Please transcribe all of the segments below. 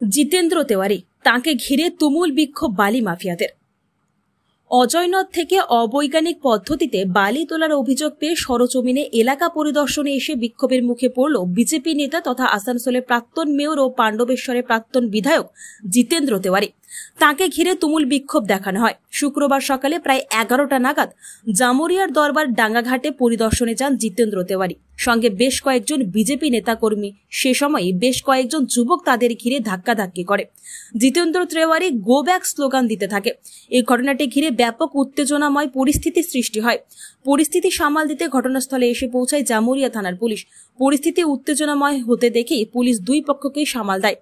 জিতেন্দ্র তেওয়ারি, তাঁকে ঘিরে তুমুল বিক্ষোভ বালি মাফিয়াদের। অজয়নদ থেকে অবৈজ্ঞানিক পদ্ধতিতে বালি তোলার অভিযোগ পেয়ে সরজমিনে এলাকা পরিদর্শনে এসে বিক্ষোভের মুখে পড়ল বিজেপি নেতা তথা আসানসোলের প্রাক্তন মেয়র ও পাণ্ডবেশ্বরের প্রাক্তন বিধায়ক জিতেন্দ্র তেওয়ারি। তাঁকে ঘিরে তুমুল বিক্ষোভ দেখানো হয়। শুক্রবার সকালে প্রায় 11টা নাগাদ জামুরিয়ার দরবার ডাঙ্গাঘাটে পরিদর্শনে যান জিতেন্দ্র তেওয়ারি, সঙ্গে বেশ কয়েকজন বিজেপি নেতাকর্মী। সে সময় বেশ কয়েকজন যুবক তাদের ঘিরে ধাক্কাধাক্কি করে। Jitendra Tewari go back slogan দিতে থাকে। এই ঘটনাটি ঘিরে ব্যাপক উত্তেজনাময় পরিস্থিতি সৃষ্টি হয়। পরিস্থিতি সামাল দিতে ঘটনাস্থলে এসে পৌঁছায় জামুরিয়া থানার পুলিশ। পরিস্থিতি উত্তেজনাময় হতে দেখেই পুলিশ দুই পক্ষকেই সামাল দেয়।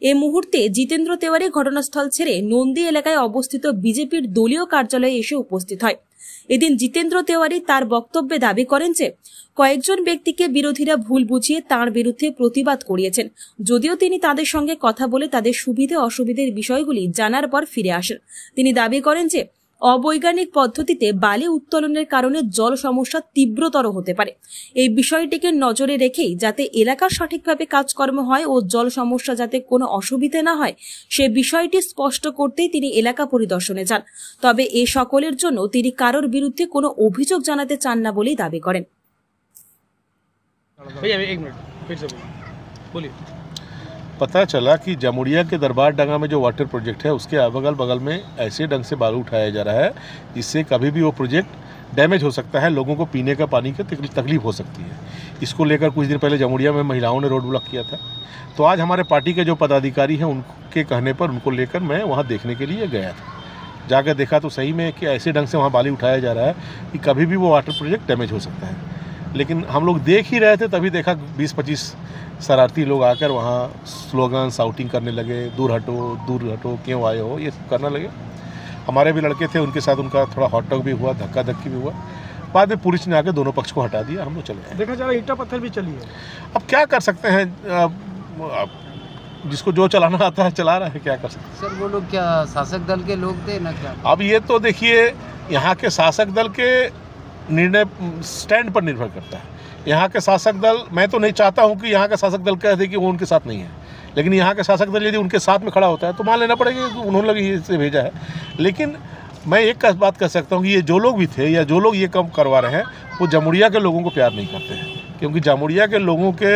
এই মুহূর্তে জিতেন্দ্র তেওয়ারি ঘটনাস্থল ছেড়ে নন্দী এলাকায় অবস্থিত বিজেপির দলীয় কার্যালয়ে এসে উপস্থিত হয়। এদিন জিতেন্দ্র তেওয়ারি তার বক্তব্যে দাবি করেন যে কয়েকজন ব্যক্তিকে বিরোধীরা ভুল বুঝিয়ে তাঁর বিরুদ্ধে প্রতিবাদ করিয়েছেন। যদিও তিনি তাদের সঙ্গে কথা বলে তাদের সুবিধে অসুবিধের বিষয়গুলি জানার পর ফিরে আসেন। তিনি দাবি করেন যে অবৈজ্ঞানিক পদ্ধতিতে বালি উত্তোলনের কারণে জল সমস্যা তীব্রতর হতে পারে। এই বিষয়টিকে নজরে রেখেই যাতে এলাকার সঠিকভাবে কাজকর্ম হয় ও জল সমস্যা যাতে কোনো অসুবিধে না হয় সে বিষয়টি স্পষ্ট করতেই তিনি এলাকা পরিদর্শনে যান। তবে এ সকলের জন্য তিনি কারোর বিরুদ্ধে কোনো অভিযোগ জানাতে চান না বলেই দাবি করেন। पता चला कि जामुरिया के दरबार डांगा में जो वाटर प्रोजेक्ट है उसके अगल बगल में ऐसे ढंग से बालू उठाया जा रहा है जिससे कभी भी वो प्रोजेक्ट डैमेज हो सकता है, लोगों को पीने का पानी की तकलीफ हो सकती है। इसको लेकर कुछ दिन पहले जामुरिया में महिलाओं ने रोड ब्लॉक किया था। तो आज हमारे पार्टी के जो पदाधिकारी हैं उनके कहने पर उनको लेकर मैं वहाँ देखने के लिए गया था। जाकर देखा तो सही में कि ऐसे ढंग से वहाँ बाली उठाया जा रहा है कि कभी भी वो वाटर प्रोजेक्ट डैमेज हो सकता है। लेकिन हम लोग देख ही रहे थे तभी देखा 20-25 शरारती लोग आकर वहाँ स्लोगन शाउटिंग करने लगे, दूर हटो क्यों आए हो, ये सब करने लगे। हमारे भी लड़के थे, उनके साथ उनका थोड़ा हॉट टॉक भी हुआ, धक्का धक्की भी हुआ। बाद में पुलिस ने आकर दोनों पक्ष को हटा दिया, हम लोग चले गए। देखा जा रहा है ईंटा पत्थर भी चली है। अब क्या कर सकते हैं, जिसको जो चलाना आता है चला रहा है, क्या कर सकते हैं। सर वो लोग क्या शासक दल के लोग थे ना क्या? अब ये तो देखिए यहाँ के शासक दल के निर्णय स्टैंड पर निर्भर करता है। यहाँ के शासक दल, मैं तो नहीं चाहता हूँ कि यहाँ का शासक दल कह दे कि वो उनके साथ नहीं है, लेकिन यहाँ का शासक दल यदि उनके साथ में खड़ा होता है तो मान लेना पड़ेगा कि उन्होंने लोग इसे भेजा है। लेकिन मैं एक बात कह सकता हूँ कि ये जो लोग भी थे या जो लोग ये काम करवा रहे हैं वो जामुरिया के लोगों को प्यार नहीं करते हैं, क्योंकि जामुरिया के लोगों के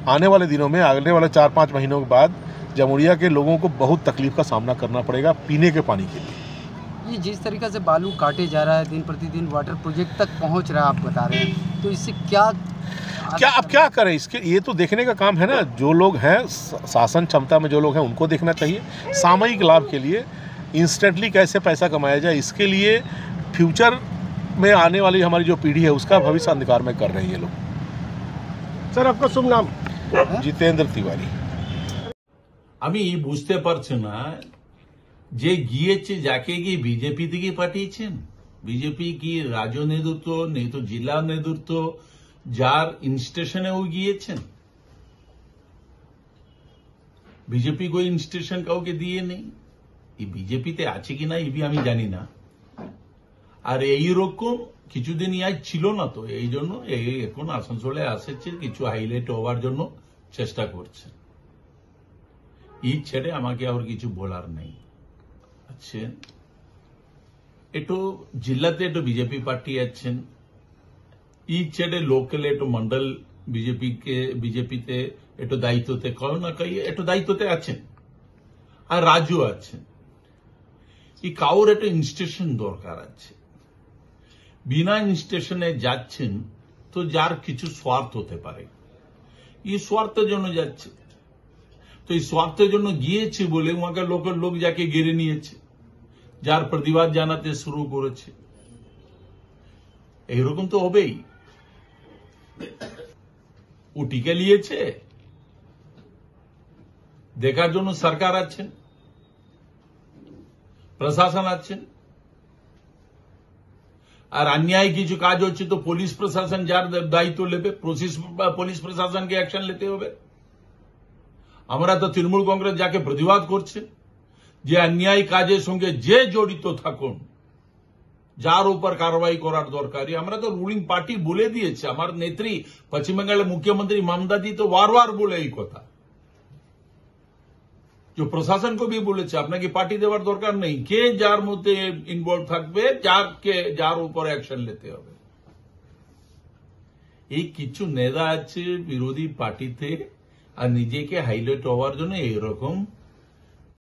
आने वाले दिनों में, आने वाले 4-5 महीनों के बाद जामुरिया के लोगों को बहुत तकलीफ का सामना करना पड़ेगा पीने के पानी के लिए। ये जिस तरीके से बालू काटे जा रहा है, दिन प्रतिदिन वाटर प्रोजेक्ट तक पहुंच रहा है, आप बता रहे हैं, तो इससे क्या अब क्या करें इसके, ये तो देखने का काम है ना। जो लोग हैं शासन क्षमता में जो लोग हैं उनको देखना चाहिए। सामयिक लाभ के लिए इंस्टेंटली कैसे पैसा कमाया जाए, इसके लिए फ्यूचर में आने वाली हमारी जो पीढ़ी है उसका भविष्य अंधकार में कर रहे हैं ये लोग। सर आपका शुभ नाम? जितेंद्र तिवारी। আমি বুঝতে পারছি না যে গিয়েছে যাকে গিয়ে বিজেপি থেকে পাঠিয়েছেন, বিজেপি কি রাজ্য নেতৃত্ব নেই তো জেলা নেতৃত্ব যার ইনস্টেশনেও গিয়েছেন? বিজেপি কোই ইনস্টেশন কাউকে দিয়ে নেই। এই বিজেপিতে আছে কিনা এই আমি জানি না। আর এইরকম কিছুদিন আজ ছিল না, তো এই জন্য এখন আসানসোলে আসছে কিছু হাইলাইট হওয়ার জন্য চেষ্টা করছেন। এই ছেড়ে আমাকে আর কিছু বলার নেই। আচ্ছা, একটু জেলাতে একটু বিজেপি পার্টি আছেন, এই ছেড়ে লোকাল একটু মন্ডল বিজেপিতে একটু দায়িত্বতে কারো না কাই একটু দায়িত্বতে আছেন, আর রাজ্য আছেন। এই কাউর একটা ইনস্টেশন দরকার আছে। বিনা ইনস্টেশনে যাচ্ছেন তো যার কিছু স্বার্থ হতে পারে, এই স্বার্থের জন্য যাচ্ছে। তো এই স্বার্থের জন্য গিয়েছে বলে ওখানকার লোকের লোক যাকে ঘিরে নিয়েছে, যার প্রতিবাদ জানাতে শুরু করেছে। এইরকম তো হবেই। ও টিকে নিয়েছে, দেখার জন্য সরকার আছেন, প্রশাসন আছেন। আর অন্যায় কিছু কাজ হচ্ছে তো পুলিশ প্রশাসন যার দায়িত্ব নেবে, পুলিশ প্রশাসনকে অ্যাকশন নিতে হবে। আমরা তো তৃণমূল কংগ্রেস যাকে প্রতিবাদ করছে, যে অন্যায় কাজের সঙ্গে যে জড়িত থাকুন, যার উপর কারবাই করার দরকারি, আমরা তো রুলিং পার্টি বলে দিয়েছে। আমার নেত্রী পশ্চিমবঙ্গের মুখ্যমন্ত্রী মমতা জি তো বারবার বলে এই কথা, जो प्रशासन को भी বলেছে আপনাকে পার্টি দেওয়ার দরকার নেই, কে যার মধ্যে ইনভলভ থাকবে যার উপর অ্যাকশন নিতে হবে। এই কিছু নেতা আছে বিরোধী পার্টিতে আর নিজেকে হাইলাইট হওয়ার জন্য এরকম